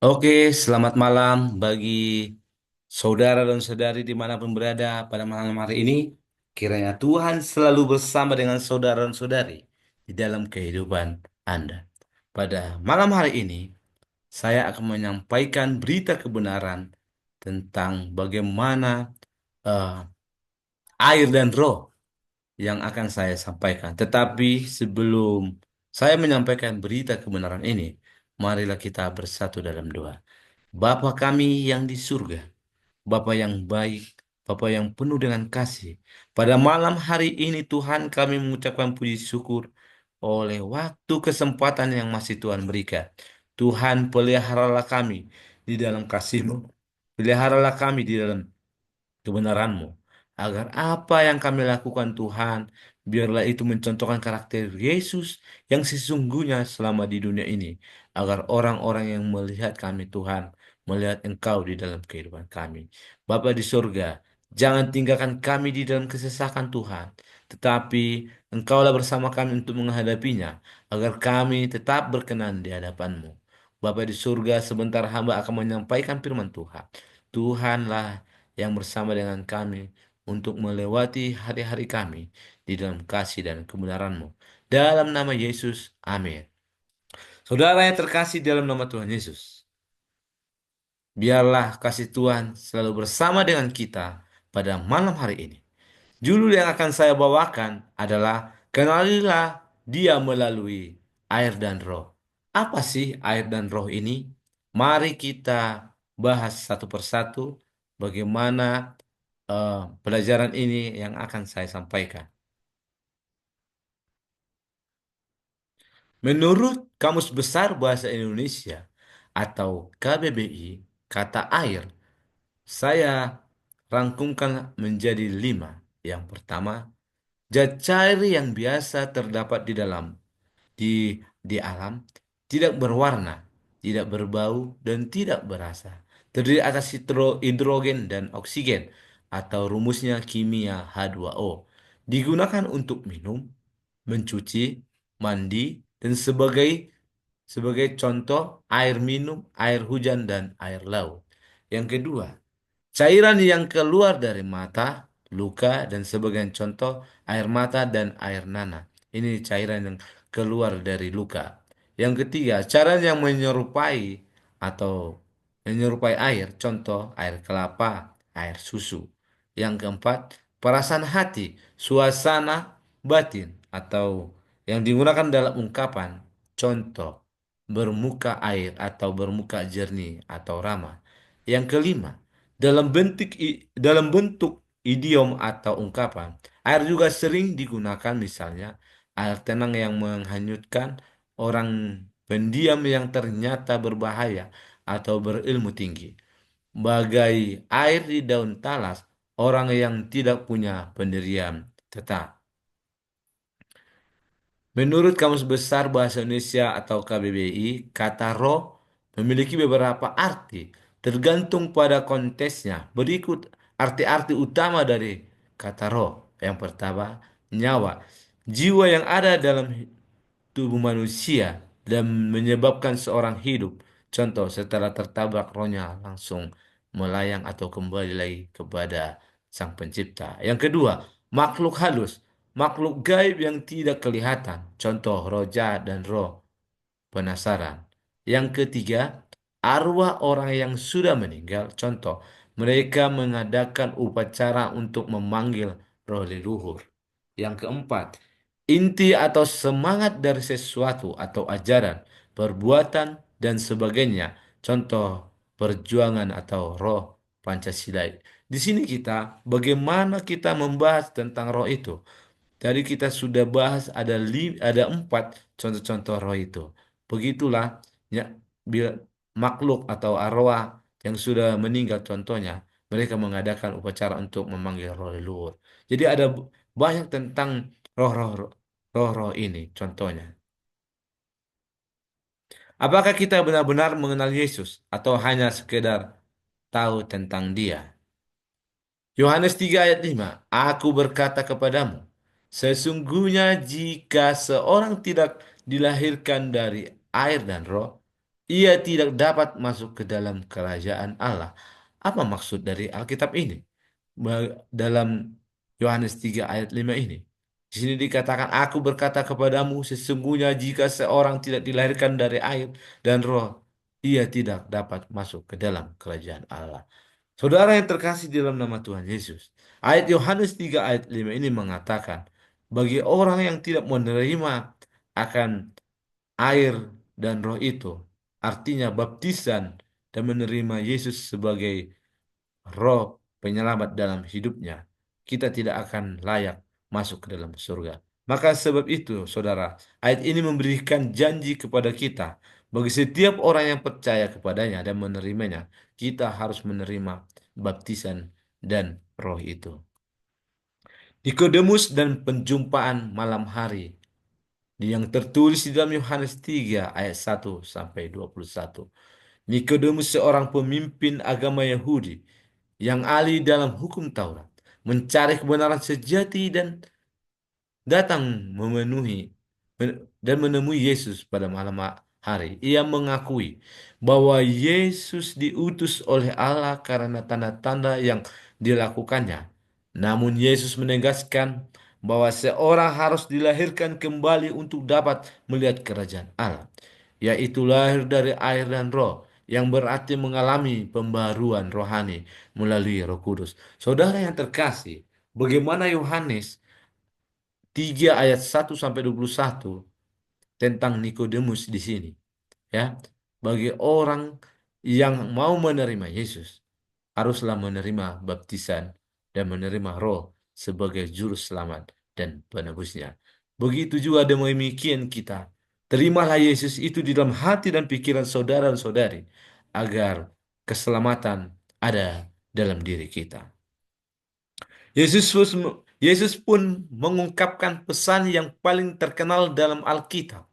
Oke, selamat malam bagi saudara dan saudari dimanapun berada pada malam hari ini. Kiranya Tuhan selalu bersama dengan saudara dan saudari di dalam kehidupan Anda. Pada malam hari ini, saya akan menyampaikan berita kebenaran tentang bagaimana eh, air dan roh yang akan saya sampaikan. Tetapi sebelum saya menyampaikan berita kebenaran ini, marilah kita bersatu dalam doa. Bapa kami yang di surga, Bapa yang baik, Bapa yang penuh dengan kasih. Pada malam hari ini Tuhan kami mengucapkan puji syukur oleh waktu kesempatan yang masih Tuhan berikan. Tuhan peliharalah kami di dalam kasih-Mu. Peliharalah kami di dalam kebenaran-Mu. Agar apa yang kami lakukan Tuhan, biarlah itu mencontohkan karakter Yesus yang sesungguhnya selama di dunia ini. Agar orang-orang yang melihat kami Tuhan, melihat Engkau di dalam kehidupan kami. Bapa di surga, jangan tinggalkan kami di dalam kesesakan Tuhan. Tetapi Engkaulah bersama kami untuk menghadapinya, agar kami tetap berkenan di hadapan-Mu. Bapa di surga, sebentar hamba akan menyampaikan firman Tuhan. Tuhanlah yang bersama dengan kami untuk melewati hari-hari kami di dalam kasih dan kebenaran-Mu. Dalam nama Yesus, amin. Saudara yang terkasih dalam nama Tuhan Yesus, biarlah kasih Tuhan selalu bersama dengan kita pada malam hari ini. Judul yang akan saya bawakan adalah Kenalilah Dia Melalui Air dan Roh. Apa sih air dan roh ini? Mari kita bahas satu persatu bagaimana eh, pelajaran ini yang akan saya sampaikan. Menurut Kamus Besar Bahasa Indonesia atau KBBI, kata air saya rangkumkan menjadi lima. Yang pertama, zat cair yang biasa terdapat di alam, tidak berwarna, tidak berbau, dan tidak berasa. Terdiri atas hidrogen dan oksigen atau rumusnya kimia H2O. Digunakan untuk minum, mencuci, mandi, dan sebagai contoh air minum, air hujan, dan air laut. Yang kedua, cairan yang keluar dari mata, luka, dan sebagian contoh air mata dan air nanah. Ini cairan yang keluar dari luka. Yang ketiga, cairan yang menyerupai air, contoh air kelapa, air susu. Yang keempat, perasaan hati, suasana batin atau yang digunakan dalam ungkapan, contoh bermuka air atau bermuka jernih atau ramah. Yang kelima, dalam bentuk idiom atau ungkapan, air juga sering digunakan misalnya air tenang yang menghanyutkan, orang pendiam yang ternyata berbahaya atau berilmu tinggi. Bagai air di daun talas, orang yang tidak punya pendirian tetap. Menurut Kamus Besar Bahasa Indonesia atau KBBI, kata roh memiliki beberapa arti, tergantung pada konteksnya. Berikut arti-arti utama dari kata roh. Yang pertama, nyawa. Jiwa yang ada dalam tubuh manusia dan menyebabkan seorang hidup. Contoh, setelah tertabrak rohnya langsung melayang atau kembali lagi kepada Sang Pencipta. Yang kedua, makhluk halus. Makhluk gaib yang tidak kelihatan. Contoh, roh jahat dan roh penasaran. Yang ketiga, arwah orang yang sudah meninggal. Contoh, mereka mengadakan upacara untuk memanggil roh leluhur. Yang keempat, inti atau semangat dari sesuatu atau ajaran, perbuatan, dan sebagainya. Contoh, perjuangan atau roh Pancasila. Di sini bagaimana kita membahas tentang roh itu. Tadi kita sudah bahas ada empat contoh-contoh roh itu. Begitulah ya, bila makhluk atau arwah yang sudah meninggal contohnya, mereka mengadakan upacara untuk memanggil roh leluhur. Jadi ada banyak tentang roh-roh roh-roh ini contohnya. Apakah kita benar-benar mengenal Yesus atau hanya sekedar tahu tentang Dia? Yohanes 3 ayat 5. Aku berkata kepadamu, sesungguhnya jika seorang tidak dilahirkan dari air dan roh, ia tidak dapat masuk ke dalam kerajaan Allah. Apa maksud dari Alkitab ini? Dalam Yohanes 3 ayat 5 ini. Di sini dikatakan, aku berkata kepadamu, sesungguhnya jika seorang tidak dilahirkan dari air dan roh, ia tidak dapat masuk ke dalam kerajaan Allah. Saudara yang terkasih di dalam nama Tuhan Yesus. Ayat Yohanes 3 ayat 5 ini mengatakan, bagi orang yang tidak menerima akan air dan roh itu, artinya baptisan dan menerima Yesus sebagai roh penyelamat dalam hidupnya, kita tidak akan layak masuk ke dalam surga. Maka sebab itu, saudara, ayat ini memberikan janji kepada kita, bagi setiap orang yang percaya kepadanya dan menerimanya, kita harus menerima baptisan dan roh itu. Nikodemus dan penjumpaan malam hari yang tertulis di dalam Yohanes 3 ayat 1 sampai 21. Nikodemus seorang pemimpin agama Yahudi yang ahli dalam hukum Taurat, mencari kebenaran sejati dan datang dan menemui Yesus pada malam hari. Ia mengakui bahwa Yesus diutus oleh Allah karena tanda-tanda yang dilakukannya. Namun Yesus menegaskan bahwa seorang harus dilahirkan kembali untuk dapat melihat kerajaan Allah, yaitu lahir dari air dan roh, yang berarti mengalami pembaruan rohani melalui Roh Kudus. Saudara yang terkasih, bagaimana Yohanes 3 ayat 1 sampai 21 tentang Nikodemus di sini, ya. Bagi orang yang mau menerima Yesus, haruslah menerima baptisan dan menerima Roh sebagai juru selamat dan penebusnya. Begitu juga demikian kita. Terimalah Yesus itu di dalam hati dan pikiran saudara dan saudari, agar keselamatan ada dalam diri kita. Yesus pun, Yesus pun mengungkapkan pesan yang paling terkenal dalam Alkitab,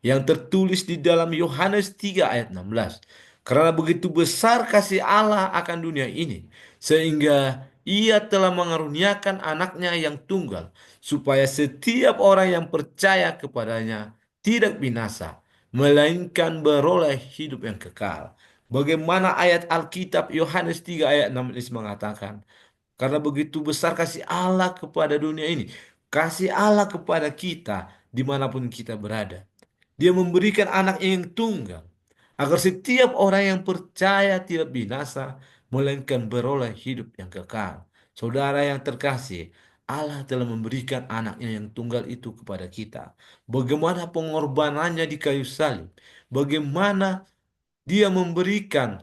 yang tertulis di dalam Yohanes 3 ayat 16. Karena begitu besar kasih Allah akan dunia ini, sehingga ia telah mengaruniakan anaknya yang tunggal, supaya setiap orang yang percaya kepadanya tidak binasa, melainkan beroleh hidup yang kekal. Bagaimana ayat Alkitab Yohanes 3 ayat 16 mengatakan, karena begitu besar kasih Allah kepada dunia ini, kasih Allah kepada kita dimanapun kita berada. Dia memberikan anaknya yang tunggal, agar setiap orang yang percaya tidak binasa, melainkan beroleh hidup yang kekal. Saudara yang terkasih, Allah telah memberikan anaknya yang tunggal itu kepada kita. Bagaimana pengorbanannya di kayu salib, bagaimana dia memberikan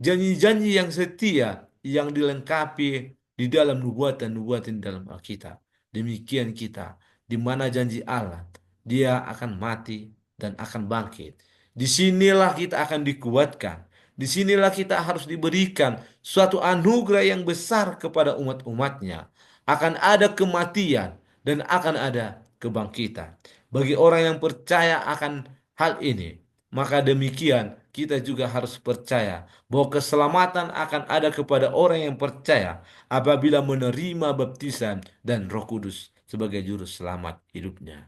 janji-janji yang setia yang dilengkapi di dalam nubuatan-nubuatan dalam Alkitab. Demikian kita, di mana janji Allah, dia akan mati dan akan bangkit. Disinilah kita akan dikuatkan. Disinilah kita harus diberikan suatu anugerah yang besar kepada umat-umatnya. Akan ada kematian dan akan ada kebangkitan. Bagi orang yang percaya akan hal ini, maka demikian kita juga harus percaya bahwa keselamatan akan ada kepada orang yang percaya apabila menerima baptisan dan Roh Kudus sebagai juru selamat hidupnya.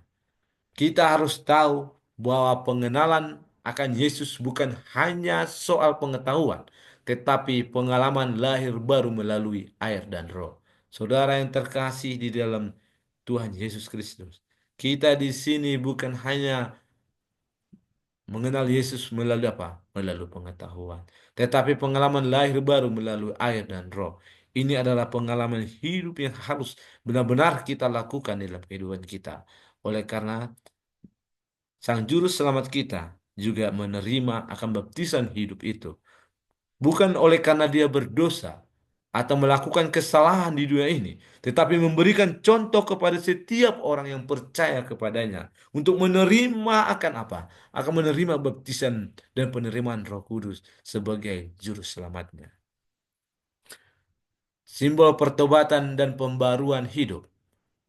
Kita harus tahu bahwa pengenalan akan Yesus bukan hanya soal pengetahuan, tetapi pengalaman lahir baru melalui air dan Roh. Saudara yang terkasih di dalam Tuhan Yesus Kristus, kita di sini bukan hanya mengenal Yesus melalui apa? Melalui pengetahuan. Tetapi pengalaman lahir baru melalui air dan roh. Ini adalah pengalaman hidup yang harus benar-benar kita lakukan dalam kehidupan kita. Oleh karena Sang Juru Selamat kita juga menerima akan baptisan hidup itu. Bukan oleh karena dia berdosa atau melakukan kesalahan di dunia ini, tetapi memberikan contoh kepada setiap orang yang percaya kepadanya untuk menerima akan apa? Akan menerima baptisan dan penerimaan Roh Kudus sebagai juru selamatnya. Simbol pertobatan dan pembaruan hidup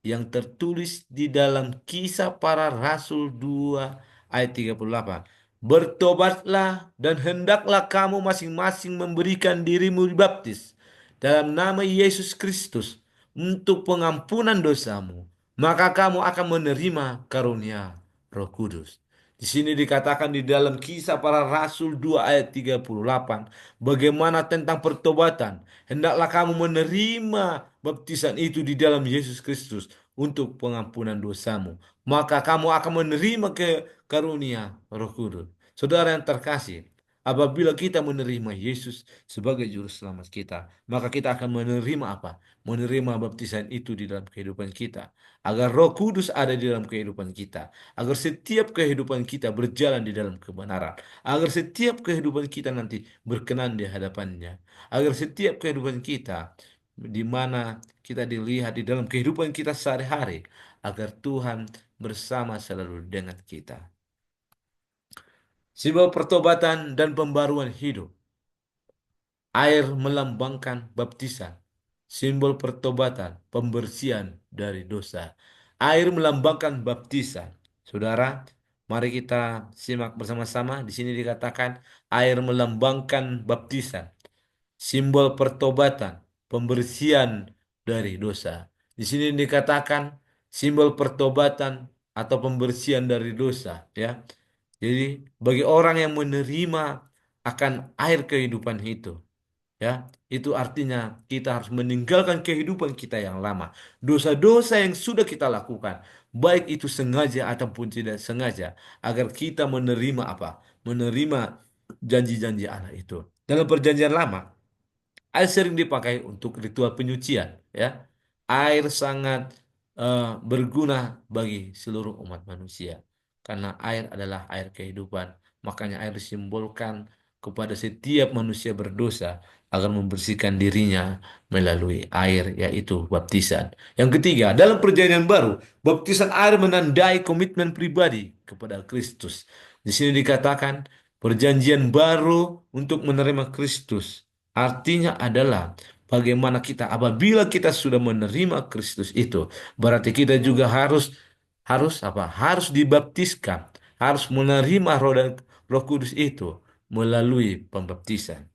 yang tertulis di dalam Kisah Para Rasul 2 ayat 38. Bertobatlah dan hendaklah kamu masing-masing memberikan dirimu dibaptis dalam nama Yesus Kristus untuk pengampunan dosamu, maka kamu akan menerima karunia Roh Kudus. Di sini dikatakan di dalam Kisah Para Rasul 2 ayat 38, bagaimana tentang pertobatan? Hendaklah kamu menerima baptisan itu di dalam Yesus Kristus untuk pengampunan dosamu. Maka kamu akan menerima ke karunia Roh Kudus. Saudara yang terkasih, apabila kita menerima Yesus sebagai juru selamat kita, maka kita akan menerima apa? Menerima baptisan itu di dalam kehidupan kita. Agar Roh Kudus ada di dalam kehidupan kita, agar setiap kehidupan kita berjalan di dalam kebenaran, agar setiap kehidupan kita nanti berkenan di hadapannya, agar setiap kehidupan kita di mana kita dilihat di dalam kehidupan kita sehari-hari, agar Tuhan bersama selalu dengan kita. Simbol pertobatan dan pembaruan hidup. Air melambangkan baptisan, simbol pertobatan, pembersihan dari dosa. Air melambangkan baptisan. Saudara, mari kita simak bersama-sama. Di sini dikatakan air melambangkan baptisan, simbol pertobatan, pembersihan dari dosa. Di sini dikatakan simbol pertobatan atau pembersihan dari dosa, ya. Jadi bagi orang yang menerima akan air kehidupan itu, ya, itu artinya kita harus meninggalkan kehidupan kita yang lama, dosa-dosa yang sudah kita lakukan, baik itu sengaja ataupun tidak sengaja, agar kita menerima apa? Menerima janji-janji Allah itu. Dalam perjanjian lama, air sering dipakai untuk ritual penyucian, ya. Air sangat berguna bagi seluruh umat manusia karena air adalah air kehidupan. Makanya air disimbolkan kepada setiap manusia berdosa agar membersihkan dirinya melalui air, yaitu baptisan. Yang ketiga, dalam perjanjian baru, baptisan air menandai komitmen pribadi kepada Kristus. Di sini dikatakan perjanjian baru untuk menerima Kristus. Artinya adalah bagaimana kita apabila kita sudah menerima Kristus itu, berarti kita juga harus harus apa? Harus dibaptiskan, harus menerima Roh Kudus itu melalui pembaptisan.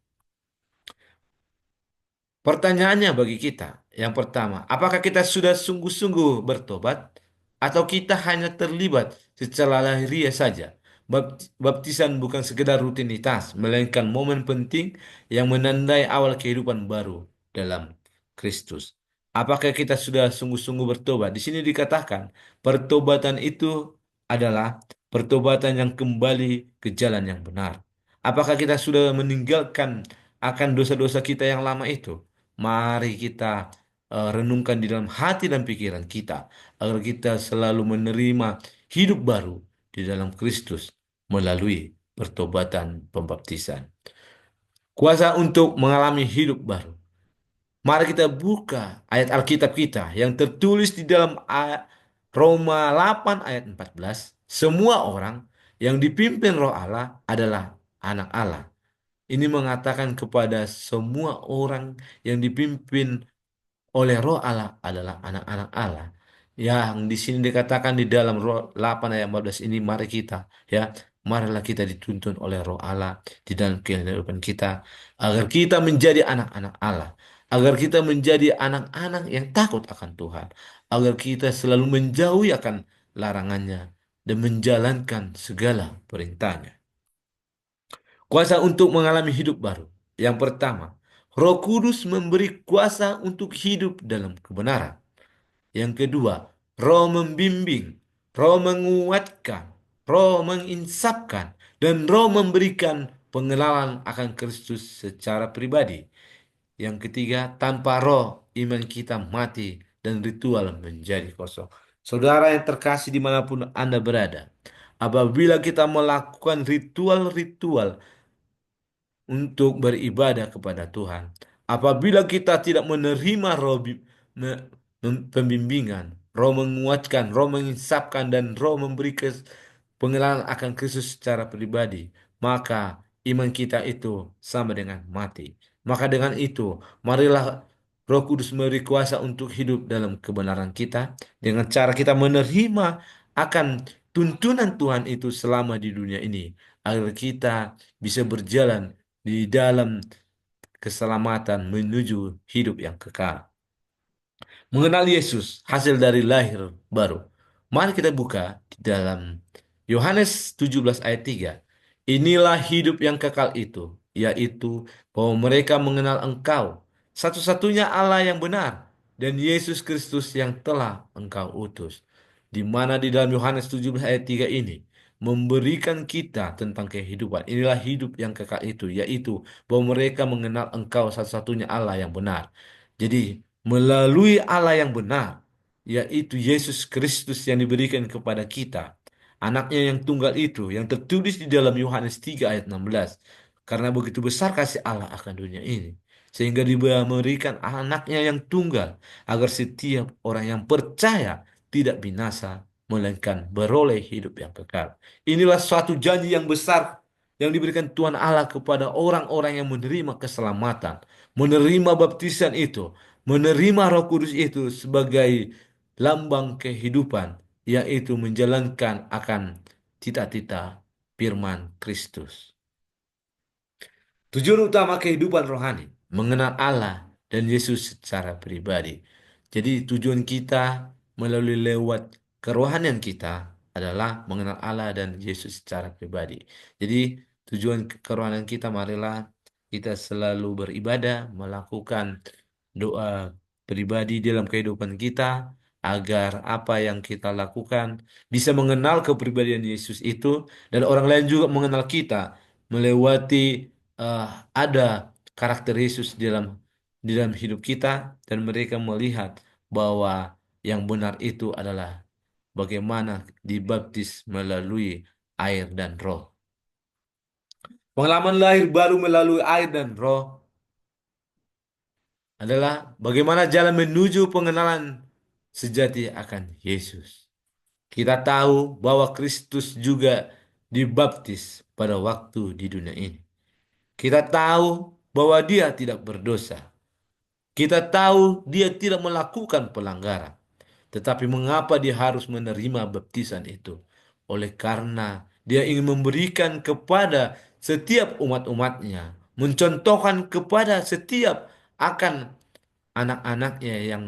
Pertanyaannya bagi kita, yang pertama, apakah kita sudah sungguh-sungguh bertobat atau kita hanya terlibat secara lahiriah saja? Baptisan bukan sekedar rutinitas, melainkan momen penting yang menandai awal kehidupan baru dalam Kristus. Apakah kita sudah sungguh-sungguh bertobat? Di sini dikatakan, pertobatan itu adalah pertobatan yang kembali ke jalan yang benar. Apakah kita sudah meninggalkan akan dosa-dosa kita yang lama itu? Mari kita renungkan di dalam hati dan pikiran kita agar kita selalu menerima hidup baru di dalam Kristus melalui pertobatan pembaptisan. Kuasa untuk mengalami hidup baru. Mari kita buka ayat Alkitab kita yang tertulis di dalam Roma 8 ayat 14. Semua orang yang dipimpin Roh Allah adalah anak Allah. Ini mengatakan kepada semua orang yang dipimpin oleh Roh Allah adalah anak-anak Allah. Yang di sini dikatakan di dalam Roh 8 ayat 14 ini, mari kita, ya, marilah kita dituntun oleh Roh Allah di dalam kehidupan kita agar kita menjadi anak-anak Allah, agar kita menjadi anak-anak yang takut akan Tuhan, agar kita selalu menjauhi akan larangannya dan menjalankan segala perintahnya. Kuasa untuk mengalami hidup baru. Yang pertama, Roh Kudus memberi kuasa untuk hidup dalam kebenaran. Yang kedua, Roh membimbing, Roh menguatkan, Roh menginsapkan, dan Roh memberikan pengenalan akan Kristus secara pribadi. Yang ketiga, tanpa Roh, iman kita mati dan ritual menjadi kosong. Saudara yang terkasih dimanapun Anda berada, apabila kita melakukan ritual-ritual untuk beribadah kepada Tuhan. Apabila kita tidak menerima pembimbingan, roh menguatkan, roh menginsapkan, dan roh memberi pengenalan akan Kristus secara pribadi, maka iman kita itu sama dengan mati. Maka dengan itu, marilah Roh Kudus memberi kuasa untuk hidup dalam kebenaran kita dengan cara kita menerima akan tuntunan Tuhan itu selama di dunia ini, agar kita bisa berjalan di dalam keselamatan menuju hidup yang kekal. Mengenal Yesus, hasil dari lahir baru. Mari kita buka di dalam Yohanes 17 ayat 3. Inilah hidup yang kekal itu, yaitu bahwa mereka mengenal Engkau, satu-satunya Allah yang benar, dan Yesus Kristus yang telah Engkau utus. Di mana di dalam Yohanes 17 ayat 3 ini memberikan kita tentang kehidupan. Inilah hidup yang kekal itu, yaitu bahwa mereka mengenal Engkau satu-satunya Allah yang benar. Jadi, melalui Allah yang benar, yaitu Yesus Kristus yang diberikan kepada kita, anaknya yang tunggal itu, yang tertulis di dalam Yohanes 3 ayat 16. Karena begitu besar kasih Allah akan dunia ini, sehingga dia memberikan anaknya yang tunggal, agar setiap orang yang percaya tidak binasa, melainkan beroleh hidup yang kekal. Inilah suatu janji yang besar yang diberikan Tuhan Allah kepada orang-orang yang menerima keselamatan, menerima baptisan itu, menerima Roh Kudus itu sebagai lambang kehidupan, yaitu menjalankan akan cita-cita firman Kristus. Tujuan utama kehidupan rohani, mengenal Allah dan Yesus secara pribadi. Jadi tujuan kita melalui lewat kerohanian kita adalah mengenal Allah dan Yesus secara pribadi. Jadi tujuan kerohanian kita, marilah kita selalu beribadah, melakukan doa pribadi dalam kehidupan kita, agar apa yang kita lakukan bisa mengenal kepribadian Yesus itu, dan orang lain juga mengenal kita melewati eh, ada karakter Yesus di dalam hidup kita, dan mereka melihat bahwa yang benar itu adalah bagaimana dibaptis melalui air dan roh. Pengalaman lahir baru melalui air dan roh adalah bagaimana jalan menuju pengenalan sejati akan Yesus. Kita tahu bahwa Kristus juga dibaptis pada waktu di dunia ini. Kita tahu bahwa dia tidak berdosa. Kita tahu dia tidak melakukan pelanggaran. Tetapi mengapa dia harus menerima baptisan itu? Oleh karena dia ingin memberikan kepada setiap umat-umatnya, mencontohkan kepada setiap akan anak-anaknya yang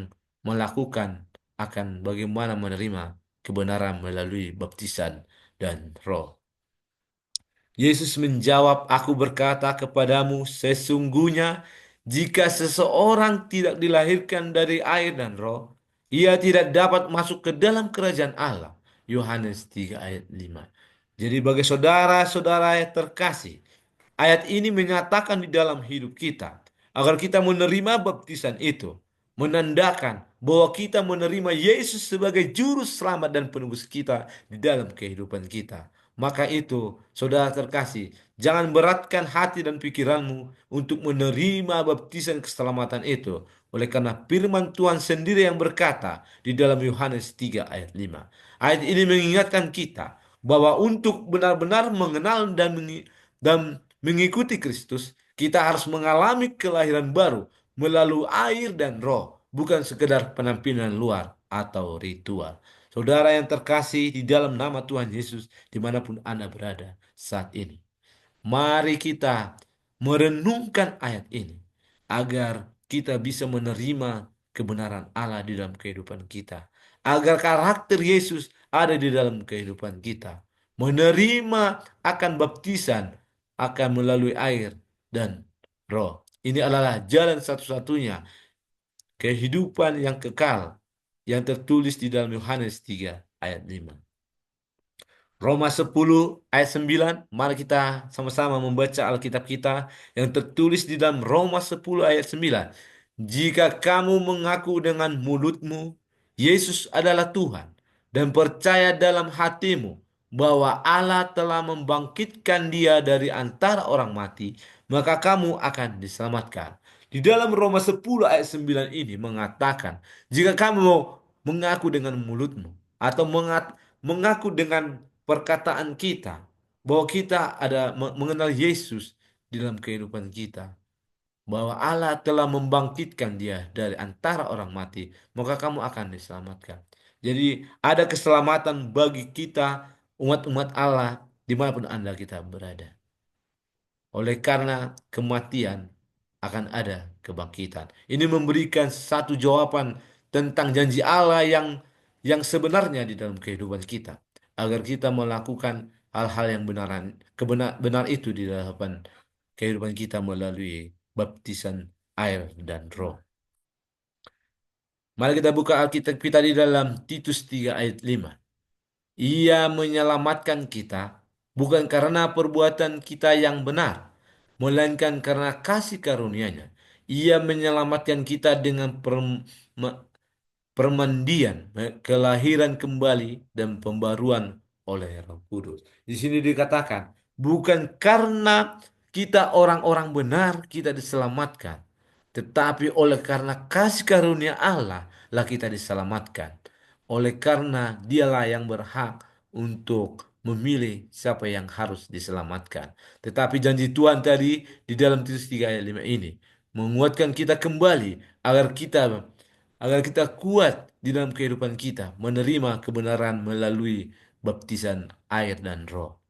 melakukan akan bagaimana menerima kebenaran melalui baptisan dan roh. Yesus menjawab, "Aku berkata kepadamu, sesungguhnya jika seseorang tidak dilahirkan dari air dan roh, ia tidak dapat masuk ke dalam kerajaan Allah." Yohanes 3 ayat 5. Jadi bagi saudara-saudara yang terkasih, ayat ini menyatakan di dalam hidup kita, agar kita menerima baptisan itu, menandakan bahwa kita menerima Yesus sebagai juru selamat dan penebus kita di dalam kehidupan kita. Maka itu, saudara terkasih, jangan beratkan hati dan pikiranmu untuk menerima baptisan keselamatan itu. Oleh karena firman Tuhan sendiri yang berkata di dalam Yohanes 3 ayat 5. Ayat ini mengingatkan kita bahwa untuk benar-benar mengenal dan mengikuti Kristus, kita harus mengalami kelahiran baru melalui air dan roh, bukan sekedar penampilan luar atau ritual. Saudara yang terkasih di dalam nama Tuhan Yesus, dimanapun Anda berada saat ini, mari kita merenungkan ayat ini agar kita bisa menerima kebenaran Allah di dalam kehidupan kita, agar karakter Yesus ada di dalam kehidupan kita, menerima akan baptisan akan melalui air dan roh. Ini adalah jalan satu-satunya kehidupan yang kekal yang tertulis di dalam Yohanes 3 ayat 5. Roma 10 ayat 9, mari kita sama-sama membaca Alkitab kita yang tertulis di dalam Roma 10 ayat 9. Jika kamu mengaku dengan mulutmu Yesus adalah Tuhan dan percaya dalam hatimu bahwa Allah telah membangkitkan dia dari antara orang mati, maka kamu akan diselamatkan. Di dalam Roma 10 ayat 9 ini mengatakan, jika kamu mengaku dengan mulutmu atau mengaku dengan perkataan kita bahwa kita ada mengenal Yesus di dalam kehidupan kita, bahwa Allah telah membangkitkan dia dari antara orang mati, maka kamu akan diselamatkan. Jadi ada keselamatan bagi kita umat-umat Allah dimanapun Anda kita berada. Oleh karena kematian akan ada kebangkitan. Ini memberikan satu jawaban tentang janji Allah yang sebenarnya di dalam kehidupan kita. agar kita melakukan hal-hal yang benar itu di dalam kehidupan kita melalui baptisan air dan roh. Mari kita buka Alkitab kita di dalam Titus 3 ayat 5. Ia menyelamatkan kita bukan karena perbuatan kita yang benar, melainkan karena kasih karunia-Nya. Ia menyelamatkan kita dengan permandian, kelahiran kembali dan pembaruan oleh Roh Kudus. Di sini dikatakan, bukan karena kita orang-orang benar kita diselamatkan, tetapi oleh karena kasih karunia Allah lah kita diselamatkan. Oleh karena dialah yang berhak untuk memilih siapa yang harus diselamatkan. Tetapi janji Tuhan tadi di dalam Titus 3 ayat 5 ini menguatkan kita kembali agar kita kuat di dalam kehidupan kita, menerima kebenaran melalui baptisan air dan roh.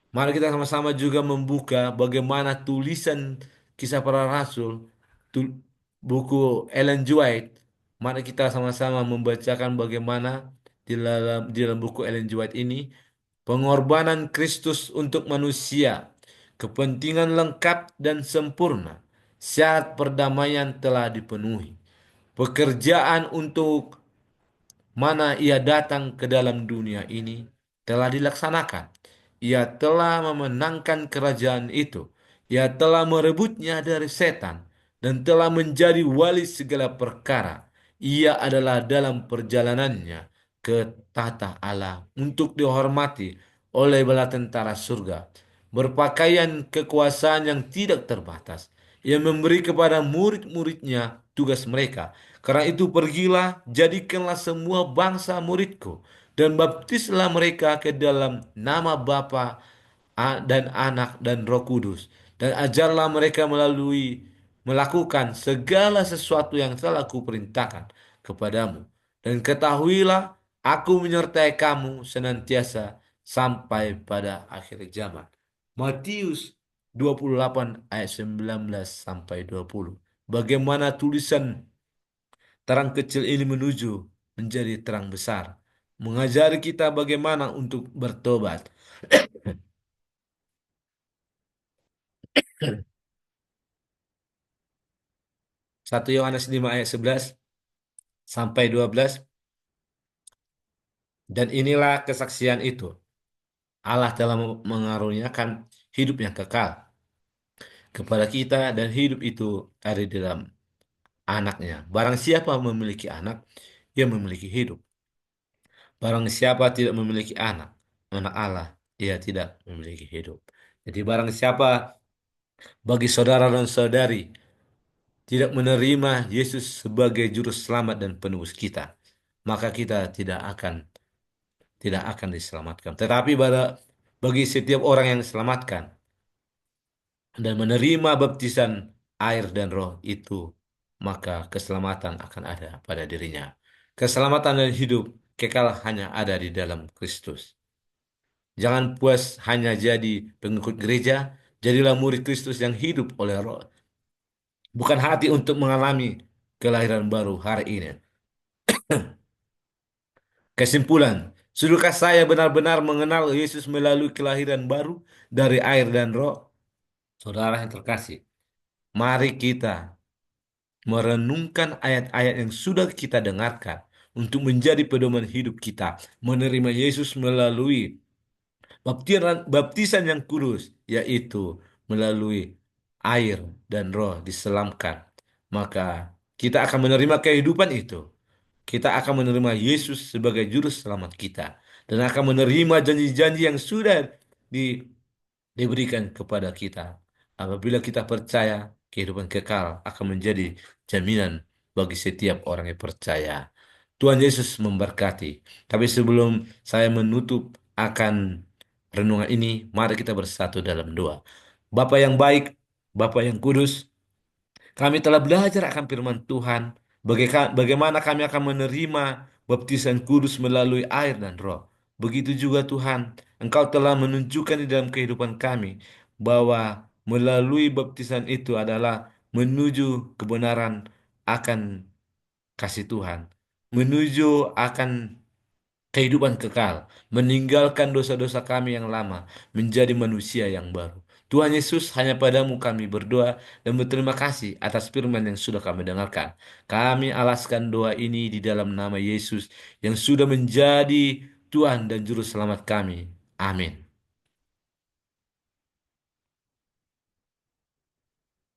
Mari kita sama-sama juga membuka bagaimana tulisan Kisah Para Rasul, tu- buku Ellen G. White. Mari kita sama-sama membacakan bagaimana di dalam buku Ellen G. White ini pengorbanan Kristus untuk manusia, kepentingan lengkap dan sempurna, syarat perdamaian telah dipenuhi. Pekerjaan untuk mana ia datang ke dalam dunia ini telah dilaksanakan. Ia telah memenangkan kerajaan itu. Ia telah merebutnya dari setan dan telah menjadi wali segala perkara. Ia adalah dalam perjalanannya ke tahta Allah untuk dihormati oleh bala tentara surga, berpakaian kekuasaan yang tidak terbatas. Ia memberi kepada murid-muridnya tugas mereka. Karena itu pergilah, jadikanlah semua bangsa muridku, dan baptislah mereka ke dalam nama Bapa dan Anak dan Roh Kudus, dan ajarlah mereka melakukan segala sesuatu yang telah kuperintahkan kepadamu. Dan ketahuilah, aku menyertai kamu senantiasa sampai pada akhir zaman. Matius 28 ayat 19 sampai 20. Bagaimana tulisan terang kecil ini menuju menjadi terang besar, mengajari kita bagaimana untuk bertobat. 1 Yohanes 5 ayat 11 sampai 12. Dan inilah kesaksian itu. Allah telah mengaruniakan hidup yang kekal kepada kita, dan hidup itu ada di dalam anaknya. Barang siapa memiliki anak, ia memiliki hidup. Barang siapa tidak memiliki anak Allah, ia tidak memiliki hidup. Jadi barang siapa bagi saudara dan saudari tidak menerima Yesus sebagai juru selamat dan penebus kita, maka kita tidak akan diselamatkan. Tetapi bagi setiap orang yang diselamatkan dan menerima baptisan air dan roh itu, maka keselamatan akan ada pada dirinya. Keselamatan dan hidup kekal hanya ada di dalam Kristus. Jangan puas hanya jadi pengikut gereja, jadilah murid Kristus yang hidup oleh roh. Bukan hati untuk mengalami kelahiran baru hari ini. Kesimpulan, sudahkah saya benar-benar mengenal Yesus melalui kelahiran baru dari air dan roh? Saudara yang terkasih, mari kita merenungkan ayat-ayat yang sudah kita dengarkan untuk menjadi pedoman hidup kita, menerima Yesus melalui baptisan yang kudus, yaitu melalui air dan roh diselamkan. Maka kita akan menerima kehidupan itu. Kita akan menerima Yesus sebagai juru selamat kita. Dan akan menerima janji-janji yang sudah di diberikan kepada kita. Apabila kita percaya, kehidupan kekal akan menjadi jaminan bagi setiap orang yang percaya. Tuhan Yesus memberkati. Tapi sebelum saya menutup akan renungan ini, mari kita bersatu dalam doa. Bapa yang baik, Bapa yang kudus, kami telah belajar akan firman Tuhan, bagaimana kami akan menerima baptisan kudus melalui air dan roh. Begitu juga Tuhan, Engkau telah menunjukkan di dalam kehidupan kami bahwa melalui baptisan itu adalah menuju kebenaran akan kasih Tuhan, menuju akan kehidupan kekal, meninggalkan dosa-dosa kami yang lama, menjadi manusia yang baru. Tuhan Yesus, hanya padamu kami berdoa dan berterima kasih atas firman yang sudah kami dengarkan. Kami alaskan doa ini di dalam nama Yesus yang sudah menjadi Tuhan dan Juru Selamat kami. Amin.